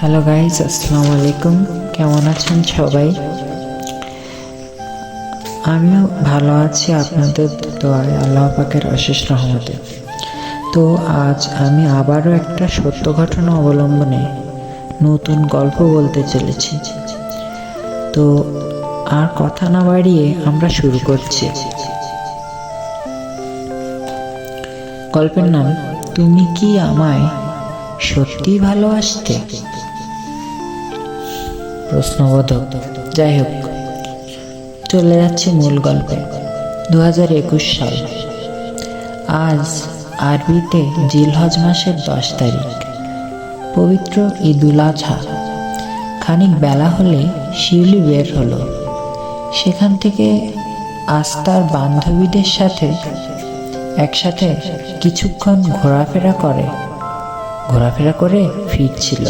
Hello guys, আসসালামু আলাইকুম। কেমন আছেন সবাই? আমিও ভালো আছি আপনাদের দোয়ায়, আল্লাহ পাকের অশেষ রহমতে। তো আজ আমি আবারও একটা সত্য ঘটনা অবলম্বনে নতুন গল্প বলতে চলেছি। তো আর কথা না বাড়িয়ে আমরা শুরু করছি। গল্পের নাম, তুমি কি আমায় সত্যি ভালোবাসতে? প্রশ্নবোধক। যাই হোক, চলে যাচ্ছে মূল গল্পে। 2021 সাল। আজ আরবিতে জিলহজ মাসের 10 তারিখ, পবিত্র ঈদুল আজহা। খানিক বেলা হলে শিউলি বের হলো। সেখান থেকে আজ তার বান্ধবীদের সাথে একসাথে কিছুক্ষণ ঘোরাফেরা করে ফিরছিল।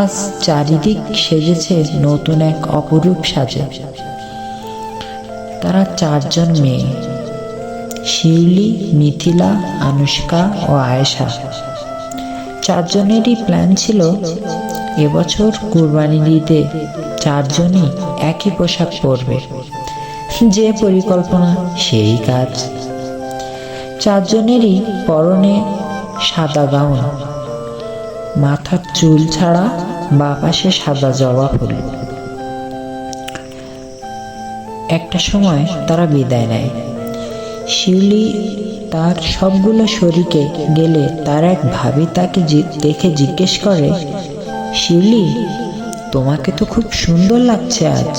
আজ চারিদিক সেজেছে নতুন এক অপরূপ সাজে। তারা 4 জন মেয়ে, শিউলি, মিথিলা, আনুষ্কা ও আয়েশা। 4 জনেরই প্ল্যান ছিল এবছর কুরবানির ঈদে 4 জনই একই পোশাক পরবে। যে পরিকল্পনা সেই কাজ। 4 জনেরই পরনে সাদা গাউন, মাথার চুল ছাড়া বাঁ পাশে সাদা জবা ফুল। একটা সময় তারা বিদায় নেয়। শিউলি তার সবগুলো শরীকে গেলে তার এক ভাবি তাকে দেখে জিজ্ঞেস করে, শিউলি, তোমাকে তো খুব সুন্দর লাগছে আজ।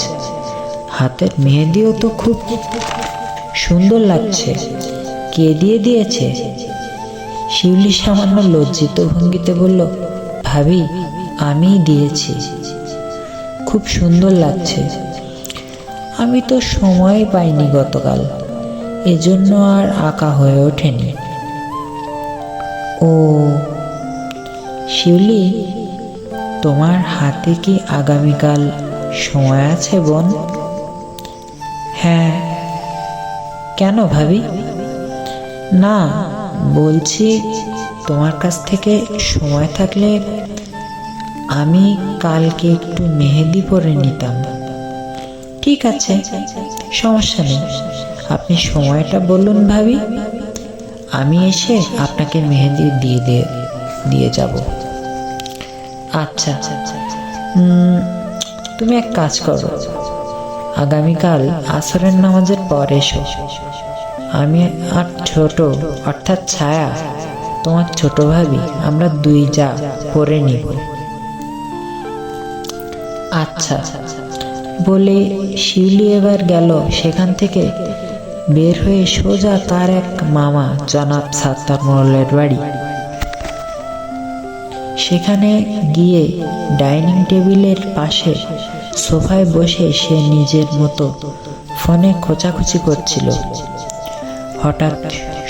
হাতের মেহেদিও তো খুব সুন্দর লাগছে। কে দিয়ে দিয়েছে? শিউলি সামান্য লজ্জিত ভঙ্গিতে বলল, ভাবি, আমিই দিয়েছি। খুব সুন্দর লাগছে। আমি তো সময় পাইনি গতকাল, এজন্য আর আঁকা হয়ে ওঠেনি। ও শিউলি, তোমার হাতে কি আগামীকাল সময় আছে বোন? হ্যাঁ। কেন ভাবি? না, বলছি তোমার কাছ থেকে সময় থাকলে আমি কালকে একটু মেহেদি পরে নিতাম। ঠিক আছে, সমস্যা নেই। আপনি সময়টা বলুন ভাবি, আমি এসে আপনাকে মেহেদি দিয়ে যাব। আচ্ছা, তুমি এক কাজ করো, আগামীকাল আসরের নামাজের পর এসো। আমি আর ছোট, অর্থাৎ ছায়া, তোমার ছোট ভাবি, আমরা 2 যা পরে নিব। আচ্ছা বলে শিউলি এবার গেল সেখান থেকে বের হয়ে সোজা তার এক মামা জনাব সাত্তার মোড়লের বাড়ি। সেখানে গিয়ে ডাইনিং টেবিলের পাশে সোফায় বসে সে নিজের মতো ফোনে খোঁচাখুচি করছিল। হঠাৎ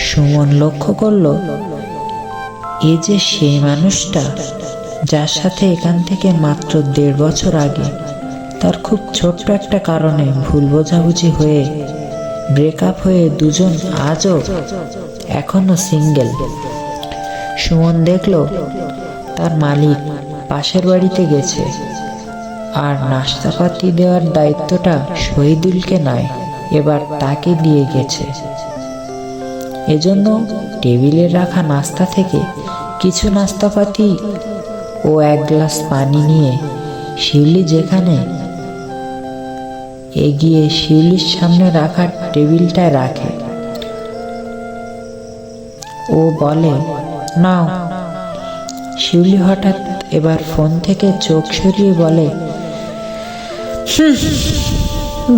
সুমন লক্ষ্য করল, এ যে সেই মানুষটা যার সাথে এখান থেকে মাত্র 1.5 বছর আগে তার খুব ছোট্ট একটা কারণে ভুল বোঝাবুঝি হয়ে ব্রেকআপ হয়ে দুজন আজও এখনো সিঙ্গেল। সুমন দেখল তার মালিক পাশের বাড়িতে গেছে, আর নাশতাপাতি দেওয়ার দায়িত্বটা শহীদুলকে নয়, এবার তাকে দিয়ে গেছে। এজন্য টেবিলে রাখা নাস্তা থেকে কিছু নাস্তাপাতি ও 1 গ্লাস পানি নিয়ে শিউলি যেখানে এগিয়ে শিউলির সামনে রাখা টেবিলটায় রাখে। ও বলে, নাও। শিউলি হঠাৎ এবার ফোন থেকে চোখ সরিয়ে বলে,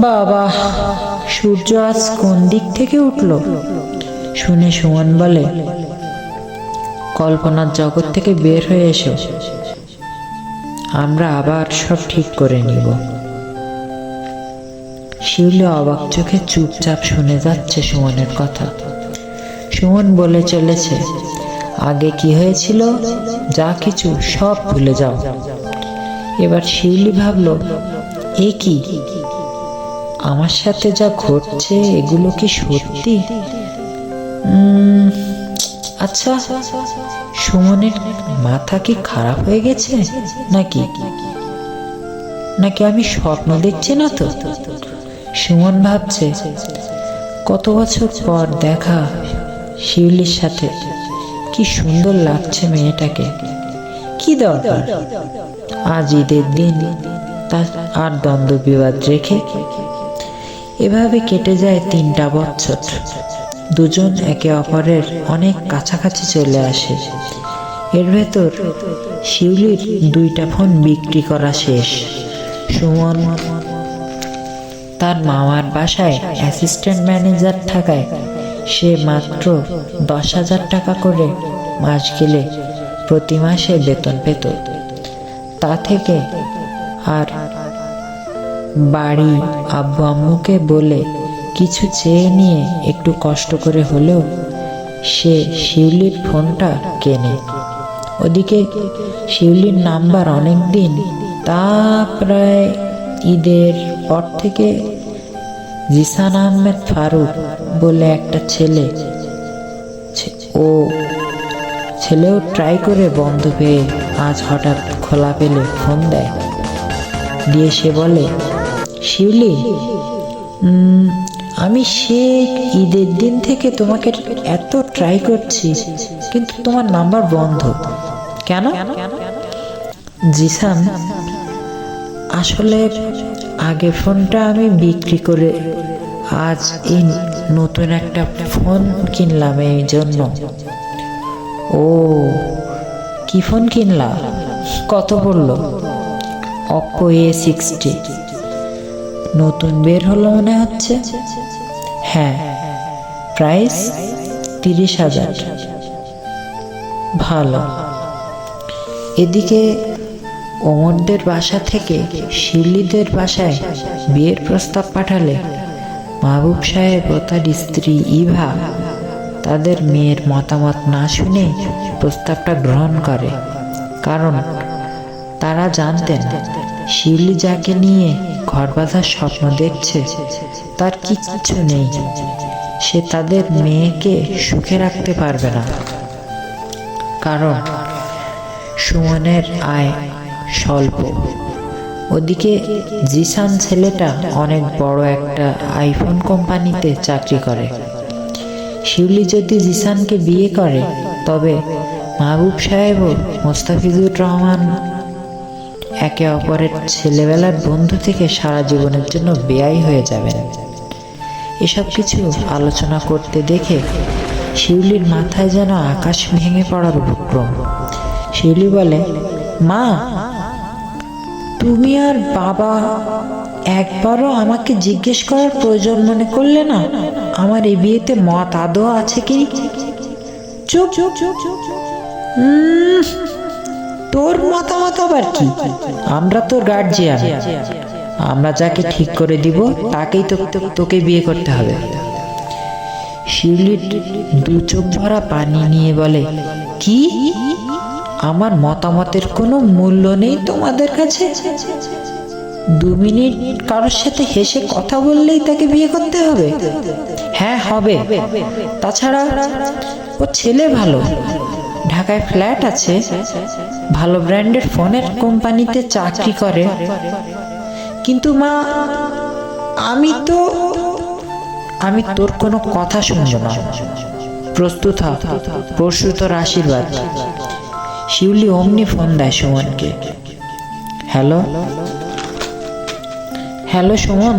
বাবা, সূর্য আজ কোন দিক থেকে উঠলো? শুনে সুমন বলে, কল্পনার জগৎ থেকে বের হয়ে এসো, আমরা আবার সব ঠিক করে নিব। শিউলি অবাক চোখে চুপচাপ শুনে যাচ্ছে সুমনের কথা। সুমন বলে চলেছে, আগে কি হয়েছিল যা কিছু সব ভুলে যাও। এবার শিউলি ভাবল, এ কি, আমার সাথে যা ঘটছে এগুলো কি সত্যি? আচ্ছা, সুমনের মাথা কি খারাপ হয়ে গেছে নাকি নাকি আমি স্বপ্ন দেখছি না তো? সুমন ভাবছে, কত বছর পর দেখা শিউলির সাথে, কি সুন্দর লাগছে মেয়েটাকে। কি দরকার আজ ঈদের দিন তার আর দ্বন্দ্ব বিবাদ রেখে। এভাবে কেটে যায় 3টা বছর। দুজন একে অপরের অনেক কাছাকাছি চলে আসে। এর ভেতর শিউলির 2টা ফোন বিক্রি করা শেষ। সুমন তার মামার বাসায় অ্যাসিস্ট্যান্ট ম্যানেজার থাকায় সে মাত্র 10,000 টাকা করে মাস গেলে প্রতি মাসে বেতন পেত। তা থেকে আর বাড়ি আব্বু আম্মুকে বলে কিছু চেয়ে নিয়ে একটু কষ্ট করে হলেও সে শিউলির ফোনটা কেনে। ওদিকে শিউলির নাম্বার অনেক দিন, তা প্রায় ঈদের পর থেকে জিসান আহমেদ ফারুক বলে একটা ছেলেও ট্রাই করে বন্ধ পেয়ে আজ হঠাৎ খোলা পেলে ফোন দিয়ে সে বলে, শিউলি, আমি সে ঈদের দিন থেকে তোমাকে এত ট্রাই করছি, কিন্তু তোমার নাম্বার বন্ধ কেন? জিসান, আসলে আগে ফোনটা আমি বিক্রি করে আজ এই নতুন একটা ফোন কিনলাম, এই জন্য। ও, কি ফোন কিনলা? কত পড়লো? Oppo A60 নতুন বের হলো মনে হচ্ছে। হ্যাঁ, প্রাইস 30,000। ভালো। এদিকে ওমরদের বাসা থেকে শিউলিদের বাসায় বিয়ের প্রস্তাব পাঠালে মাহবুব সাহেব ও তার স্ত্রী ইভা তাদের মেয়ের মতামত না শুনে প্রস্তাবটা গ্রহণ করে। কারণ তারা জানতেন শিউলি যাকে নিয়ে ঘর বাঁধার স্বপ্ন দেখছে তার কিচ্ছু নেই, সে তাদের মেয়েকে সুখে রাখতে পারবে না। কারণ সুমনের আয় স্বল্প। ওদিকে জিসান ছেলেটা অনেক বড় একটা আইফোন কোম্পানিতে চাকরি করে। শিউলি যদি জিসানকে বিয়ে করে তবে মাহবুব সাহেব ও মোস্তাফিজুর রহমান একে অপরের ছেলেবেলার বন্ধু থেকে সারা জীবনের জন্য বেয়াই হয়ে যাবেন। এসব কিছু আলোচনা করতে দেখে শিউলির মাথায় যেন আকাশ ভেঙে পড়ার উপক্রম। শিউলি বলে, মা, তুমি আর বাবা একবারও আমাকে জিজ্ঞেস করার প্রয়োজন মনে করলে না আমার এই বিয়েতে মত আদৌ আছে কি? চুপ। তোর মতামত আবার কি? আমরা তোর গার্জিয়ান, আমরা যাকে ঠিক করে দিব তাকেই তোকে বিয়ে করতে হবে। শিউলি 2 চোখ ভরা পানি নিয়ে বলে, কি? আমার মতামতের কোনো মূল্য নেই তোমাদের কাছে? 2 মিনিট কারোর সাথে হেসে কথা বললেই তাকে বিয়ে করতে হবে? হ্যাঁ, হবে। তাছাড়া ও ছেলে ভালো, ঢাকায় ফ্ল্যাট আছে, ভালো ব্র্যান্ডের ফোনের কোম্পানিতে চাকরি করে। কিন্তু মা, আমি তোর কোনো কথা শুনবো না। প্রস্তুত হ, পরশু তোর আশীর্বাদ। শিউলি অমনি ফোন দেয় সুমনকে। হ্যালো সুমন,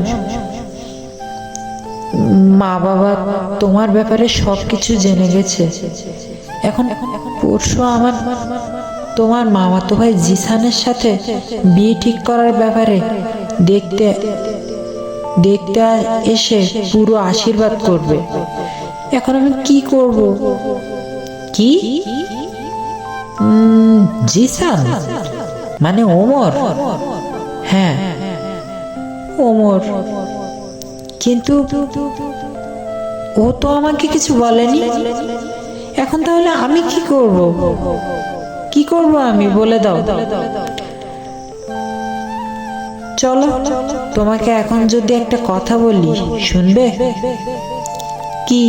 মা বাবা তোমার ব্যাপারে সবকিছু জেনে গেছে। এখন পরশু আমার তোমার মামাতো ভাই জিসানের সাথে বিয়ে ঠিক করার ব্যাপারে দেখতে এসে পুরো আশীর্বাদ করবে। এখন আমি কি করব? কি? জিসান মানে ওমর? হ্যাঁ, ওমর। কিন্তু ও তো আমাকে কিছু বলেনি। এখন তাহলে আমি কি করব? আমি বলে দাও। চলো, তোমাকে এখন যদি একটা কথা বলি শুনবে? কি?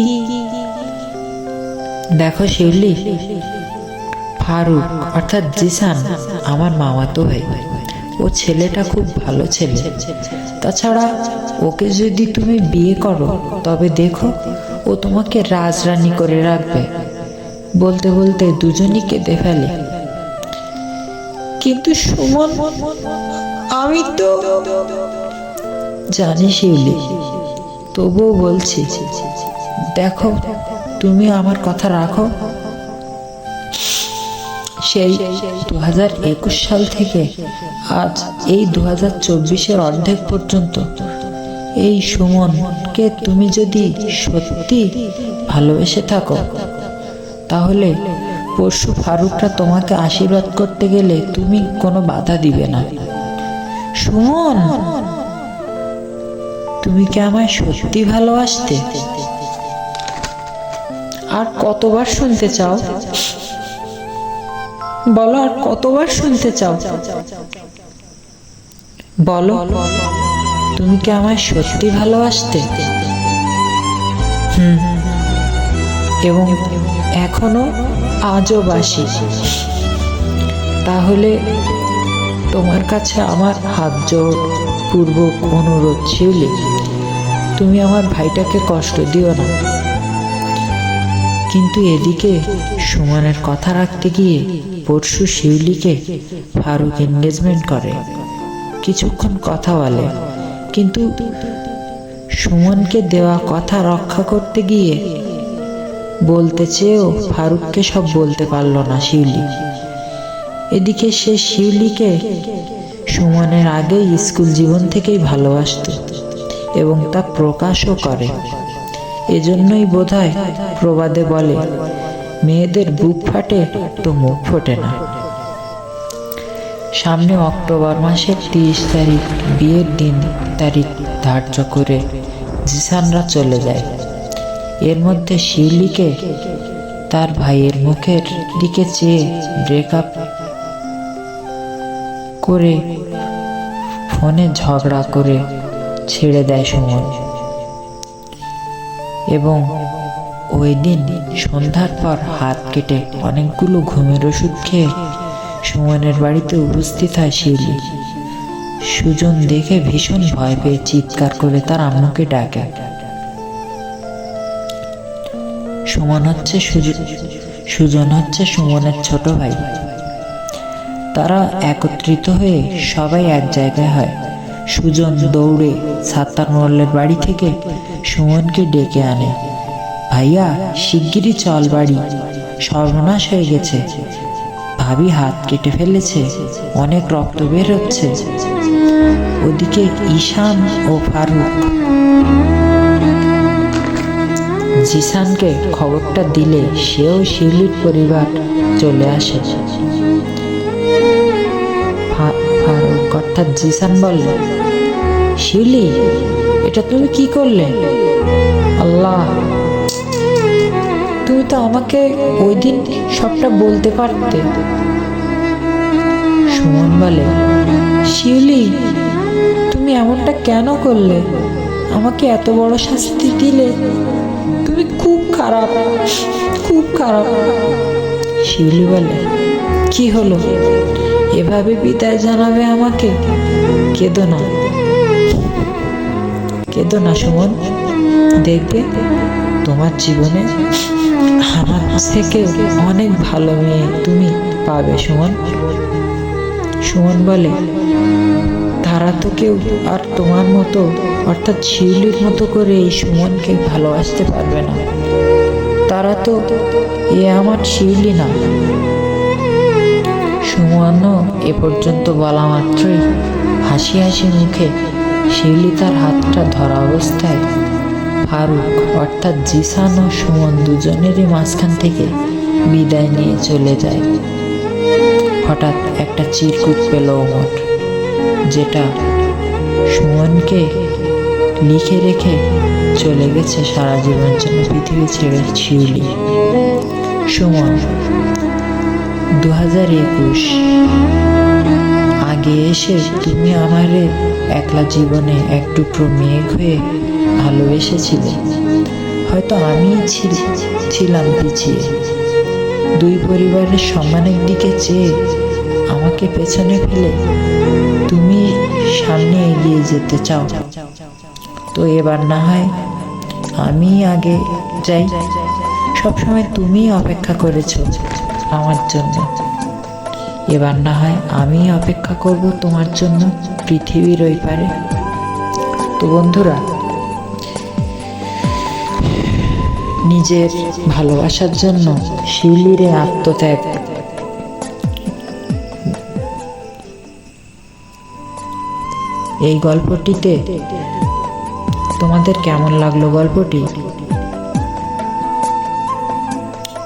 দেখো শিউলি, ফারুক অর্থাৎ জিসান আমার মামাতো ভাই। ও ছেলেটা খুব ভালো ছেলে। তাছাড়া ওকে যদি তুমি বিয়ে করো তবে দেখো ও তোমাকে রাজরানী করে রাখবে। বলতে বলতে দুজনই কেঁদে ফেলে। কিন্তু সুমন, আমি তো জানি শিউলি, তবুও বলছি, দেখো তুমি আমার কথা রাখো। সেই 2021 সাল থেকে আজ এই 2024-এর অর্ধেক পর্যন্ত এই সুমনকে তুমি যদি সত্যি ভালোবেসে থাকো, তাহলে পরশু ফারুকরা তোমাকে আশীর্বাদ করতে গেলে তুমি কোনো বাধা দিবে না। সুমন, তুমি কি আমায় সত্যি ভালোবাসতে? আর কতবার শুনতে চাও? বলো, আর কতবার শুনতে চাও? বলো, তুমি কি আমায় সত্যি ভালোবাসতে? এবং এখনো আজও বাসি। তাহলে তোমার কাছে আমার হাত জোড় পূর্বক অনুরোধ শিউলি, তুমি আমার ভাইটাকে কষ্ট দিও না। কিন্তু এদিকে সুমনের কথা রাখতে গিয়ে পরশু শিউলিকে ফারুক এনগেজমেন্ট করে। কিছুক্ষণ কথা বলে, কিন্তু সুমনকে দেওয়া কথা রক্ষা করতে গিয়ে বলতে চেয়েও ফারুককে সব বলতে পারল না শিউলি। এদিকে সে শিউলিকে সুমনের আগেই স্কুল জীবন থেকেই ভালোবাসত এবং তা প্রকাশও করে। এজন্যই বোধহয় প্রবাদে বলে, মেয়েদের বুক ফাটে তো মুখ ফোটে না। সামনে অক্টোবর মাসের 30 তারিখ বিয়ের দিন তারিখ ধার্য করে জিসানরা চলে যায়। এর মধ্যে শিউলিকে তার ভাইয়ের মুখের দিকে চেয়ে ব্রেকআপ করে ফোনে ঝগড়া করে ছেড়ে দেয় সুমন। এবং ওই দিন সন্ধ্যার পর হাত কেটে অনেকগুলো ঘুমের ওষুধ খেয়ে সুমনের বাড়িতে উপস্থিত হয় শিউলি। সুজন দেখে ভীষণ ভয় পেয়ে চিৎকার করে তার আম্মুকে ডাকে। সুজন হচ্ছে সুমনের ছোট ভাই। তারা একত্রিত হয়ে সবাই এক জায়গায় হয়। সুজন দৌড়ে সাত্তার মোল্লার বাড়ি থেকে সুমনকে ডেকে আনে। ভাইয়া, শিগগিরই চল বাড়ি, সর্বনাশ হয়ে গেছে। ভাবি হাত কেটে ফেলেছে, অনেক রক্ত বের হচ্ছে। ওদিকে ঈশান ও ফারুক জিসানকে খবরটা দিলে সেও শিউলির পরিবার চলে আসে। ফারুক অর্থাৎ জিসান বলল, শিউলি, এটা তুমি কি করলে? আল্লাহ, তুমি তো আমাকে ওই দিন সবটা বলতে পারতে। সুমন বলে, শিউলি, তুমি এমনটা কেন করলে? আমাকে এত বড় শাস্তি দিলে। তুমি খুব খারাপ, খুব খারাপ। শিউলি বলে, কি হলো, এভাবে বিদায় জানাবে আমাকে? কেঁদো না, কেঁদো না সুমন, দেখবে তোমার জীবনে আমার থেকে অনেক ভালো মেয়ে তুমি পাবে সুমন। সুমন বলে, তারা তো কেউ আর তোমার মতো অর্থাৎ শিউলির মতো করে এই সুমনকে ভালোবাসতে পারবে না। তারা তো এ আমার শিউলি না। সুমনও এ পর্যন্ত বলা মাত্রই হাসি হাসি মুখে শিউলি তার হাতটা ধরা অবস্থায় ফারুক অর্থাৎ জিসান ও সুমন দুজনেরই মাঝখান থেকে বিদায় নিয়ে চলে যায়। হঠাৎ একটা চিরকুট পেল ওমর, যেটা সুমনকে লিখে রেখে চলে গেছে সারা জীবনের জন্য পৃথিবী ছেড়ে শিউলি। সুমন, 2021 আগে এসে তুমি আমারে একলা জীবনে এক টুকরো মেঘ হয়ে ভালোবেসেছিলে। হয়তো আমি ছিলাম পিছিয়ে, দুই পরিবারের সম্মানের দিকে চেয়ে আমাকে পেছনে ফেলে তুমি সামনে এগিয়ে যেতে চাও। তো এবার না হয় আমি আগে যাই। সবসময় তুমি অপেক্ষা করেছো আমার জন্য, এবার না হয় আমি অপেক্ষা করব তোমার জন্য পৃথিবীর ওই পারে। তো বন্ধুরা, নিজের ভালোবাসার জন্য শিউলির আত্মত্যাগ। এই গল্পটিতে তোমাদের কেমন লাগলো গল্পটি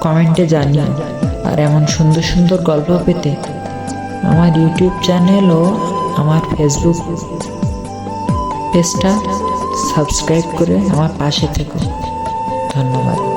কমেন্টে জানিও। আর এমন সুন্দর সুন্দর গল্প পেতে আমার ইউটিউব চ্যানেল ও আমার ফেসবুক পেজটা সাবস্ক্রাইব করে আমার পাশে থেকো। ধন্যবাদ।